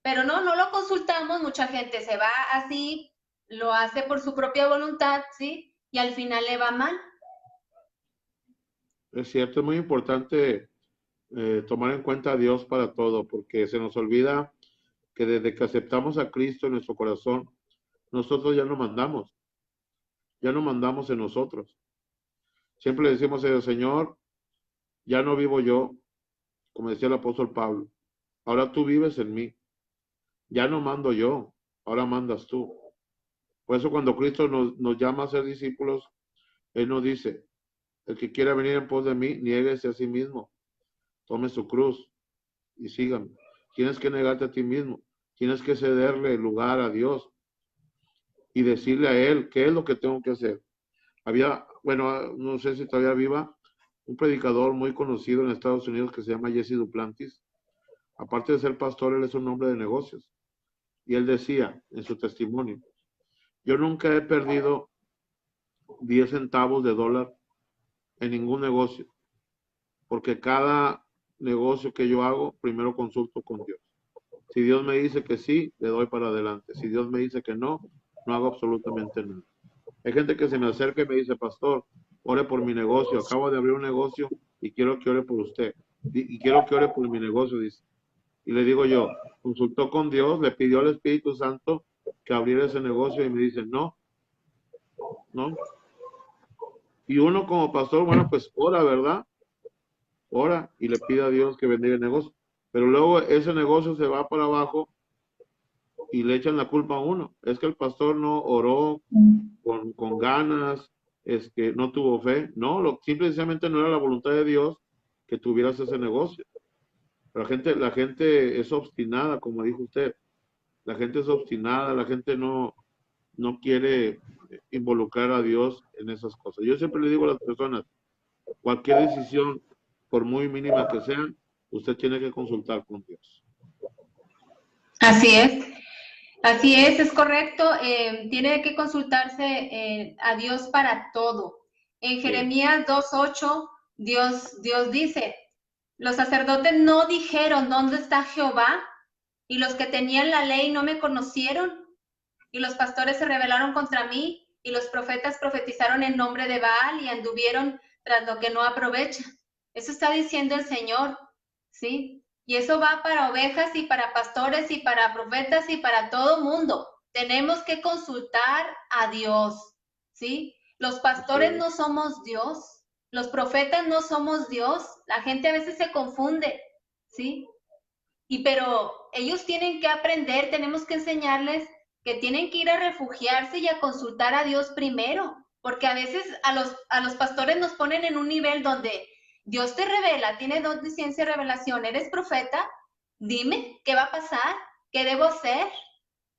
Pero no, no lo consultamos, mucha gente se va así, lo hace por su propia voluntad, ¿sí? Y al final le va mal. Es cierto, es muy importante tomar en cuenta a Dios para todo, porque se nos olvida que desde que aceptamos a Cristo en nuestro corazón, nosotros ya no mandamos en nosotros. Siempre le decimos al Señor, ya no vivo yo, como decía el apóstol Pablo, ahora tú vives en mí, ya no mando yo, ahora mandas tú. Por eso cuando Cristo nos llama a ser discípulos, Él nos dice, el que quiera venir en pos de mí, niéguese a sí mismo, tome su cruz y sígame. Tienes que negarte a ti mismo, tienes que cederle lugar a Dios y decirle a Él qué es lo que tengo que hacer. Había, bueno, no sé si todavía viva, un predicador muy conocido en Estados Unidos que se llama Jesse Duplantis. Aparte de ser pastor, él es un hombre de negocios. Y él decía en su testimonio, yo nunca he perdido 10 centavos de dólar en ningún negocio, porque cada negocio que yo hago, primero consulto con Dios. Si Dios me dice que sí, le doy para adelante. Si Dios me dice que no, no hago absolutamente nada. Hay gente que se me acerca y me dice, pastor, ore por mi negocio. Acabo de abrir un negocio y quiero que ore por usted. Y quiero que ore por mi negocio, dice. Y le digo yo, consultó con Dios, le pidió al Espíritu Santo que abriera ese negocio y me dice, no, no. Y uno como pastor, bueno, pues ora, ¿verdad? Ora y le pide a Dios que bendiga el negocio. Pero luego ese negocio se va para abajo y le echan la culpa a uno. Es que el pastor no oró con ganas, es que no tuvo fe. No, simplemente no era la voluntad de Dios que tuvieras ese negocio. La gente es obstinada, como dijo usted. La gente es obstinada, la gente no quiere involucrar a Dios en esas cosas. Yo siempre le digo a las personas, cualquier decisión, por muy mínima que sea, usted tiene que consultar con Dios. Así es correcto. Tiene que consultarse a Dios para todo. En Sí, Jeremías 2:8, Dios dice, los sacerdotes no dijeron dónde está Jehová, y los que tenían la ley no me conocieron, y los pastores se rebelaron contra mí, y los profetas profetizaron en nombre de Baal y anduvieron tras lo que no aprovecha. Eso está diciendo el Señor, ¿sí? Y eso va para ovejas y para pastores y para profetas y para todo mundo. Tenemos que consultar a Dios, ¿sí? Los pastores no somos Dios, los profetas no somos Dios. La gente a veces se confunde, ¿sí? Pero ellos tienen que aprender, tenemos que enseñarles que tienen que ir a refugiarse y a consultar a Dios primero, porque a veces a los pastores nos ponen en un nivel donde Dios te revela, tiene don de ciencia y revelación, eres profeta, dime qué va a pasar, qué debo hacer.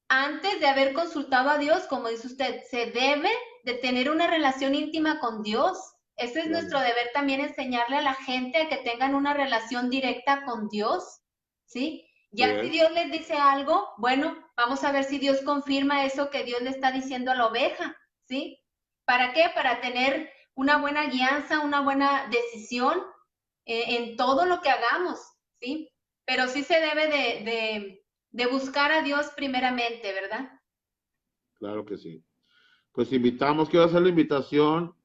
Antes de haber consultado a Dios, como dice usted, se debe de tener una relación íntima con Dios. Ese es claro. nuestro deber también, enseñarle a la gente a que tengan una relación directa con Dios, ¿sí? Sí Ya si es. Dios les dice algo, bueno, vamos a ver si Dios confirma eso que Dios le está diciendo a la oveja, ¿sí? ¿Para qué? Para tener una buena guianza, una buena decisión en todo lo que hagamos, ¿sí? Pero sí se debe de buscar a Dios primeramente, ¿verdad? Claro que sí. Pues quiero hacer la invitación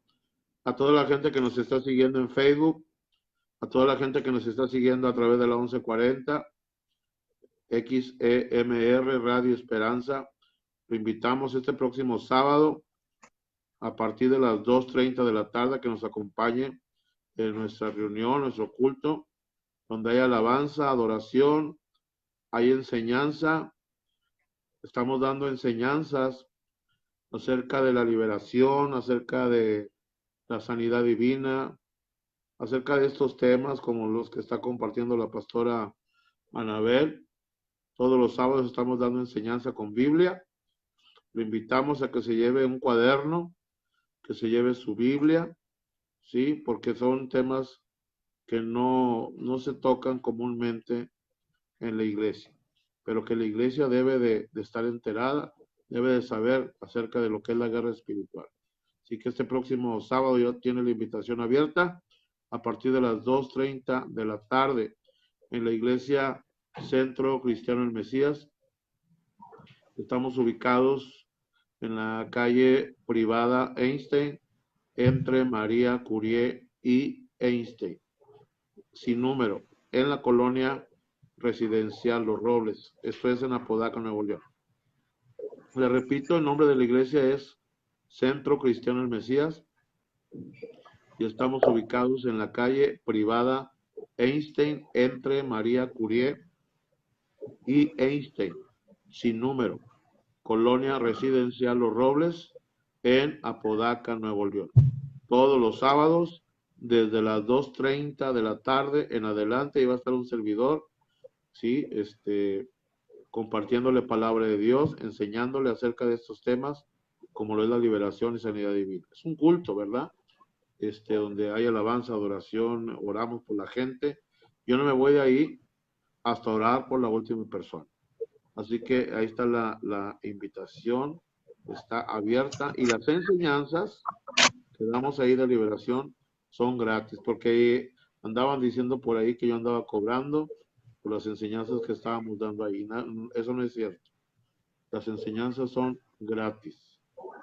a toda la gente que nos está siguiendo en Facebook, a toda la gente que nos está siguiendo a través de la 1140, XEMR Radio Esperanza. Lo invitamos este próximo sábado a partir de las 2:30 de la tarde que nos acompañe en nuestra reunión, nuestro culto, donde hay alabanza, adoración, hay enseñanza. Estamos dando enseñanzas acerca de la liberación, acerca de la sanidad divina, acerca de estos temas como los que está compartiendo la pastora Anabel. Todos los sábados estamos dando enseñanza con Biblia. Lo invitamos a que se lleve un cuaderno, que se lleve su Biblia, ¿sí? Porque son temas que no se tocan comúnmente en la iglesia, pero que la iglesia debe de estar enterada, debe de saber acerca de lo que es la guerra espiritual. Así que este próximo sábado ya tiene la invitación abierta a partir de las 2:30 de la tarde en la iglesia Centro Cristiano El Mesías. Estamos ubicados en la calle privada Einstein, entre María Curie y Einstein, sin número, en la colonia residencial Los Robles. Esto es en Apodaca, Nuevo León. Le repito, el nombre de la iglesia es Centro Cristiano El Mesías y estamos ubicados en la calle privada Einstein, entre María Curie y Einstein, sin número, colonia residencial Los Robles, en Apodaca, Nuevo León. Todos los sábados, desde las 2:30 de la tarde en adelante, iba a estar un servidor, ¿sí? Compartiéndole palabra de Dios, enseñándole acerca de estos temas, como lo es la liberación y sanidad divina. Es un culto, ¿verdad? Donde hay alabanza, adoración, oramos por la gente. Yo no me voy de ahí hasta orar por la última persona. Así que ahí está la invitación, está abierta, y las enseñanzas que damos ahí de liberación son gratis, porque andaban diciendo por ahí que yo andaba cobrando por las enseñanzas que estábamos dando ahí. Eso no es cierto. Las enseñanzas son gratis.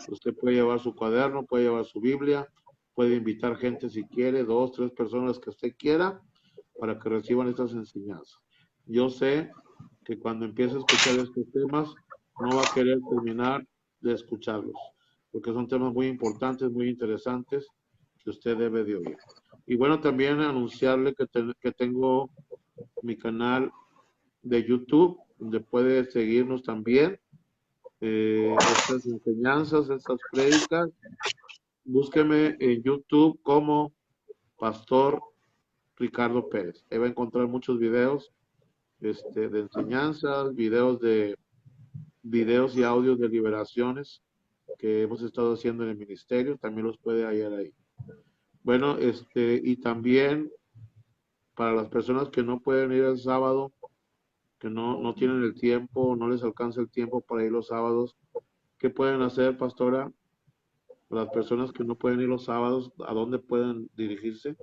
Usted puede llevar su cuaderno, puede llevar su Biblia, puede invitar gente si quiere, 2, 3 personas que usted quiera, para que reciban estas enseñanzas. Yo sé que cuando empiece a escuchar estos temas, no va a querer terminar de escucharlos, porque son temas muy importantes, muy interesantes, que usted debe de oír. Y bueno, también anunciarle que tengo mi canal de YouTube, donde puede seguirnos también. Estas enseñanzas, estas prédicas, búsqueme en YouTube como Pastor Ricardo Pérez. Ahí va a encontrar muchos videos de enseñanzas, videos y audios de liberaciones que hemos estado haciendo en el ministerio. También los puede hallar ahí. Bueno, y también para las personas que no pueden ir el sábado, que no tienen el tiempo, no les alcanza el tiempo para ir los sábados, ¿qué pueden hacer, pastora? Las personas que no pueden ir los sábados, ¿a dónde pueden dirigirse?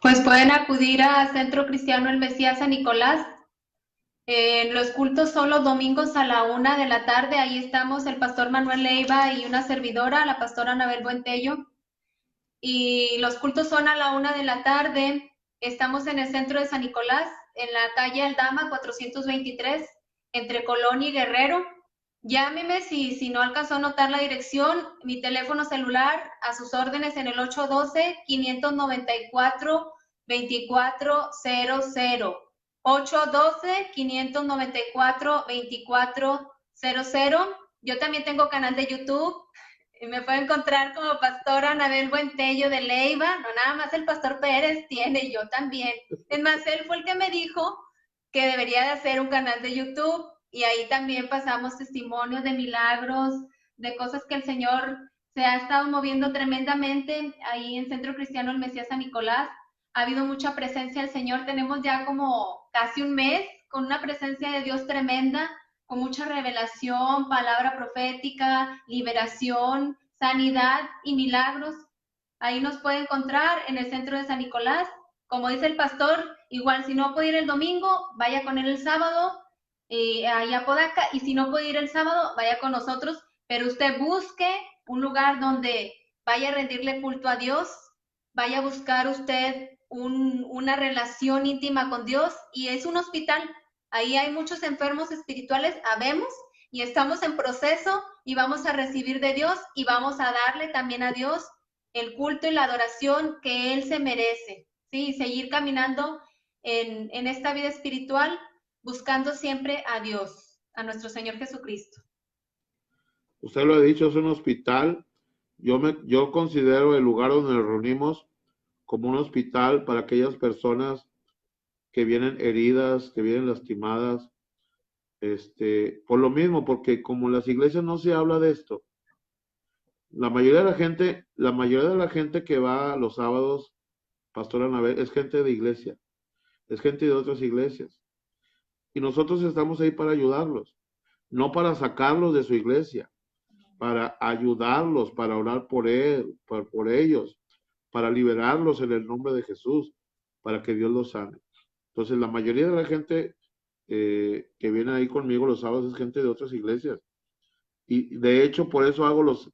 Pues pueden acudir a Centro Cristiano El Mesías San Nicolás. Los cultos son los domingos a la 1 de la tarde. Ahí estamos el pastor Manuel Leiva y una servidora, la pastora Anabel Buentello. Y los cultos son a la 1 de la tarde. Estamos en el centro de San Nicolás, en la calle Aldama 423, entre Colón y Guerrero. Llámeme si no alcanzó a notar la dirección. Mi teléfono celular a sus órdenes en el 812-594-2400. 812-594-2400. Yo también tengo canal de YouTube. Me pueden encontrar como pastora Anabel Buentello de Leiva. No nada más el pastor Pérez tiene, yo también. Es más, él fue el que me dijo que debería de hacer un canal de YouTube, y ahí también pasamos testimonios de milagros, de cosas que el Señor se ha estado moviendo tremendamente ahí en Centro Cristiano El Mesías San Nicolás. Ha habido mucha presencia del Señor. Tenemos ya como casi un mes con una presencia de Dios tremenda, con mucha revelación, palabra profética, liberación, sanidad y milagros. Ahí nos puede encontrar en el centro de San Nicolás. Como dice el pastor, igual si no puede ir el domingo, vaya con él el sábado, ahí a Podaca, y si no puede ir el sábado, vaya con nosotros, pero usted busque un lugar donde vaya a rendirle culto a Dios, vaya a buscar usted una relación íntima con Dios, y es un hospital. Ahí hay muchos enfermos espirituales, habemos, y estamos en proceso, y vamos a recibir de Dios, y vamos a darle también a Dios el culto y la adoración que Él se merece, ¿sí? Y seguir caminando en esta vida espiritual, buscando siempre a Dios, a nuestro Señor Jesucristo. Usted lo ha dicho, es un hospital, Yo considero el lugar donde nos reunimos como un hospital para aquellas personas que vienen heridas, que vienen lastimadas, por lo mismo, porque como en las iglesias no se habla de esto, la mayoría de la gente que va los sábados, Pastora Anabel, es gente de iglesia, es gente de otras iglesias. Y nosotros estamos ahí para ayudarlos, no para sacarlos de su iglesia, para ayudarlos, para orar por él, por ellos, para liberarlos en el nombre de Jesús, para que Dios los sane. Entonces, la mayoría de la gente que viene ahí conmigo los sábados es gente de otras iglesias. Y de hecho, por eso hago los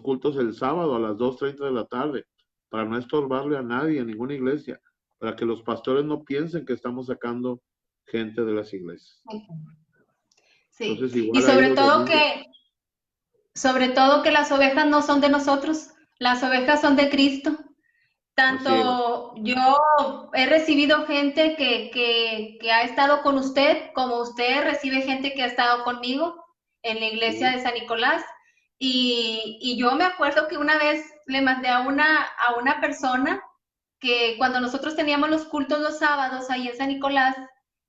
cultos el sábado a las 2:30 de la tarde, para no estorbarle a nadie, a ninguna iglesia, para que los pastores no piensen que estamos sacando gente de las iglesias. Sí, Entonces, y igual ahí los domingos. sobre todo que las ovejas no son de nosotros, las ovejas son de Cristo. Así es. Tanto yo he recibido gente que ha estado con usted, como usted recibe gente que ha estado conmigo en la iglesia Sí, de San Nicolás. Y yo me acuerdo que una vez le mandé a una persona que cuando nosotros teníamos los cultos los sábados ahí en San Nicolás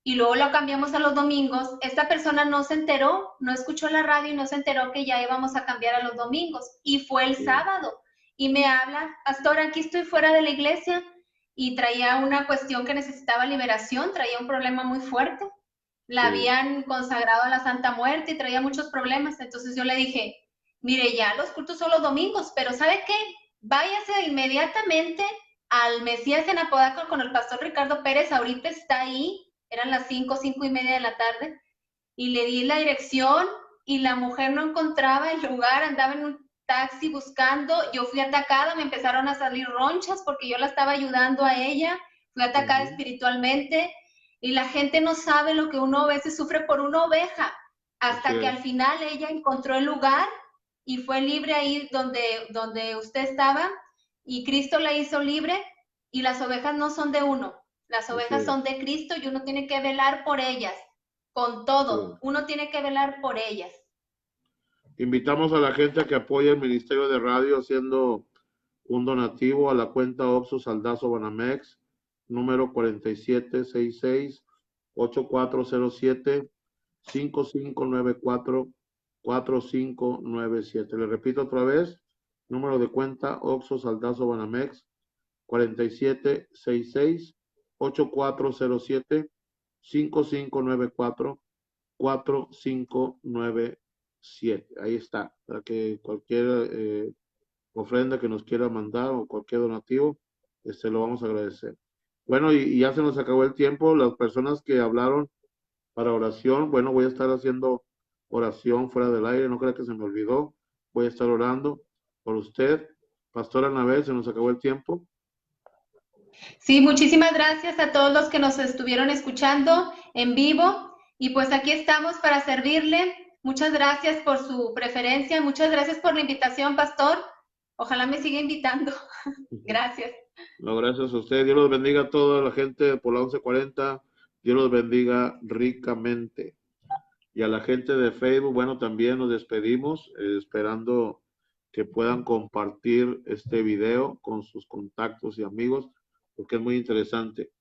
y luego lo cambiamos a los domingos, esta persona no se enteró, no escuchó la radio y no se enteró que ya íbamos a cambiar a los domingos. Y fue el sí, sábado y me habla, pastor, aquí estoy fuera de la iglesia y traía una cuestión que necesitaba liberación, traía un problema muy fuerte. La sí, habían consagrado a la Santa Muerte y traía muchos problemas. Entonces yo le dije, mire, ya los cultos son los domingos, pero ¿sabe qué? Váyase inmediatamente al Mesías en Apodaca con el pastor Ricardo Pérez, ahorita está ahí, eran las 5:30 de la tarde, y le di la dirección y la mujer no encontraba el lugar, andaba en un taxi buscando, yo fui atacada, me empezaron a salir ronchas porque yo la estaba ayudando a ella, fui atacada ujú, espiritualmente y la gente no sabe lo que uno a veces sufre por una oveja, así hasta que al es, final ella encontró el lugar y fue libre ahí donde usted estaba y Cristo la hizo libre y las ovejas no son de uno, las así ovejas es, son de Cristo y uno tiene que velar por ellas con así todo, es. uno tiene que velar por ellas. Invitamos a la gente a que apoye el Ministerio de Radio haciendo un donativo a la cuenta Oxxo Saldazo Banamex, número 4766-8407-5594-4597. Le repito otra vez, número de cuenta Oxxo Saldazo Banamex, 4766-8407-5594-4597. Ahí está, para que cualquier ofrenda que nos quiera mandar o cualquier donativo, lo vamos a agradecer. Bueno, y ya se nos acabó el tiempo. Las personas que hablaron para oración, bueno, voy a estar haciendo oración fuera del aire, no creo que se me olvidó. Voy a estar orando por usted. Pastora Anabel, se nos acabó el tiempo. Sí, muchísimas gracias a todos los que nos estuvieron escuchando en vivo y pues aquí estamos para servirle. Muchas gracias por su preferencia, muchas gracias por la invitación, pastor. Ojalá me siga invitando. Gracias. No, gracias a usted. Dios los bendiga a toda la gente por la 1140. Dios los bendiga ricamente. Y a la gente de Facebook, bueno, también nos despedimos, esperando que puedan compartir este video con sus contactos y amigos, porque es muy interesante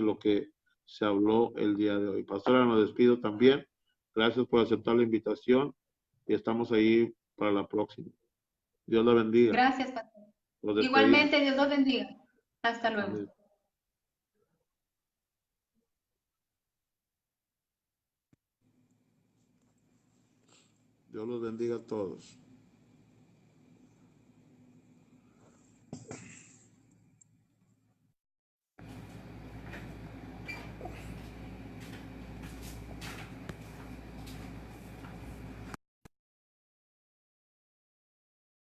lo que se habló el día de hoy. Pastora, nos despido también. Gracias por aceptar la invitación y estamos ahí para la próxima. Dios la bendiga. Gracias, pastor. Nos despedimos. Igualmente, Dios los bendiga. Hasta luego. Amén. Dios los bendiga a todos.